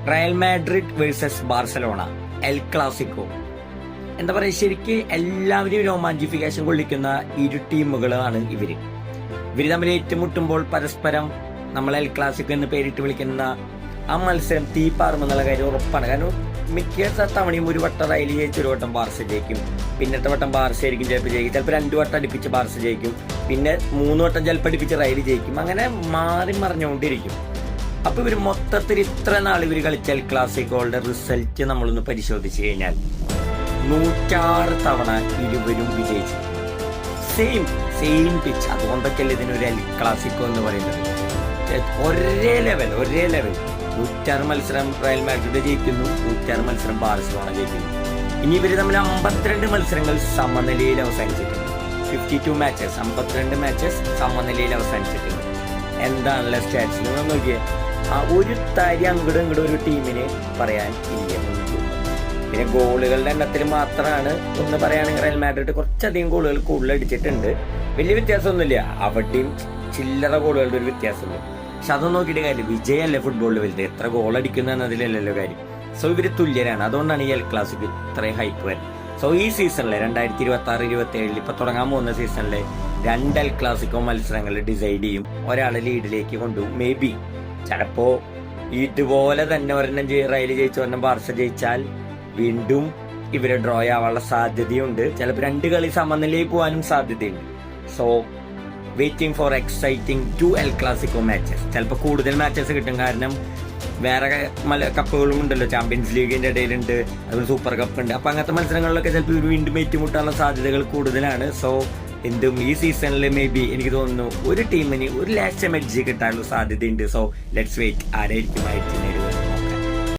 Real Madrid versus Barcelona, El Clasico. എന്താ പറയുക, ശരിക്ക് എല്ലാവരെയും രോമാഞ്ചിഫിക്കേഷൻ കൊള്ളിക്കുന്ന ഇരു ടീമുകളാണ് ഇവര് തമ്മിൽ ഏറ്റുമുട്ടുമ്പോൾ പരസ്പരം നമ്മൾ എൽ ക്ലാസിക്കോ എന്ന് പേരിട്ട് വിളിക്കുന്ന ആ മത്സരം തീപ്പാറുമെന്നുള്ള കാര്യം ഉറപ്പാണ്. കാരണം മിക്ക തവണയും ഒരു വട്ടം റയൽ ജയിച്ച് ഒരു വട്ടം ബാർസ ജയിക്കും, പിന്നത്തെ വട്ടം ബാർസ ആയിരിക്കും ചിലപ്പോൾ ജയിക്കും, ചിലപ്പോൾ 2 വട്ടം അടുപ്പിച്ച് ബാർസ ജയിക്കും, പിന്നെ 3 വട്ടം ചിലപ്പോൾ അടുപ്പിച്ച് റയൽ ജയിക്കും. അങ്ങനെ മാറി മറിഞ്ഞുകൊണ്ടിരിക്കും. അപ്പൊ ഇവർ മൊത്തത്തിൽ ഇത്ര നാൾ ഇവർ കളിച്ച എൽ ക്ലാസിക്കോകളുടെ റിസൾട്ട് നമ്മളൊന്ന് പരിശോധിച്ചു കഴിഞ്ഞാൽ 106 തവണ ഇരുവരും വിജയിച്ചു. Same pitch. അതുകൊണ്ടൊക്കെയല്ലേ ഇതിനൊരു എൽ ക്ലാസിക്കോ എന്ന് പറയുന്നത്. ഒരേ ലെവൽ 106 മത്സരം റയൽ മാഡ്രിഡ് ജയിക്കുന്നു, 106 മത്സരം ബാർസലോണ ജയിക്കുന്നു. ഇനി ഇവര് തമ്മിൽ 52 മത്സരങ്ങൾ സമനിലയിൽ അവസാനിച്ചിട്ടുണ്ട്. 52 മാച്ചസ്, 52 മാച്ചസ് സമനിലയിൽ അവസാനിച്ചിട്ടുണ്ട്. എന്താണല്ലോ സ്റ്റാറ്റ്സ് നിങ്ങൾ നോക്കിയേ. ഒരു തരി അങ്ങോട്ടും ഒരു ടീമിന് പറയാൻ ഇല്ല. പിന്നെ ഗോളുകളുടെ എണ്ണത്തിൽ മാത്രമാണ് ഒന്ന് പറയുകയാണെങ്കിൽ റയൽ മാഡ്രിഡ് കുറച്ചധികം ഗോളുകൾ കൂടുതൽ അടിച്ചിട്ടുണ്ട്. വലിയ വ്യത്യാസമൊന്നുമില്ല, അവിടെയും ചില്ലറ ഗോളുകളുടെ ഒരു വ്യത്യാസമുണ്ട്. പക്ഷെ അതൊന്നും നോക്കിയിട്ട് കാര്യം, വിജയമല്ലേ ഫുട്ബോളിൽ വലുത്, എത്ര ഗോൾ അടിക്കുന്നു എന്നതിലല്ലല്ലോ കാര്യം. സോ ഇവര് തുല്യരാണ്. അതുകൊണ്ടാണ് ഈ എൽ ക്ലാസിക്കോ ഇത്രയും ഹൈപ്പ് വരുന്നത്. സോ ഈ സീസണിലെ 2026-27 ഇപ്പൊ തുടങ്ങാൻ പോകുന്ന സീസണിലെ 2 എൽ ക്ലാസിക്കോ മത്സരങ്ങൾ ഡിസൈഡ് ചെയ്യും, ഒരാളെ ലീഡിലേക്ക് കൊണ്ടുപോകും. മേ ബി ചിലപ്പോ ഇതുപോലെ തന്നെ ഒരെണ്ണം റയൽ ജയിച്ച് ഒരെണ്ണം ബാർസ ജയിച്ചാൽ വീണ്ടും ഇവരെ ഡ്രോ ആവാനുള്ള സാധ്യതയുണ്ട്. ചിലപ്പോൾ 2 കളി സമനിലയിൽ പോകാനും സാധ്യതയുണ്ട്. So waiting for exciting 2 El Clasico matches. ചിലപ്പോൾ കൂടുതൽ മാച്ചസ് കിട്ടും, കാരണം വേറെ കപ്പുകളും ഉണ്ടല്ലോ, ചാമ്പ്യൻസ് ലീഗിന്റെ ഇടയിലുണ്ട്, അതുപോലെ സൂപ്പർ കപ്പ് ഉണ്ട്. അപ്പൊ അങ്ങനത്തെ മത്സരങ്ങളിലൊക്കെ ചിലപ്പോൾ ഇവർ വീണ്ടും ഏറ്റുമുട്ടാനുള്ള സാധ്യതകൾ കൂടുതലാണ്. സോ ഈ സീസണിൽ മേ ബി എനിക്ക് തോന്നുന്നു ഒരു ടീമിന് ഒരു ലാസ്റ്റ് എഡ്ജ് കിട്ടാനുള്ള സാധ്യതയുണ്ട്. സോ ലെറ്റ്സ് വെയിറ്റ്, ആരായിരിക്കും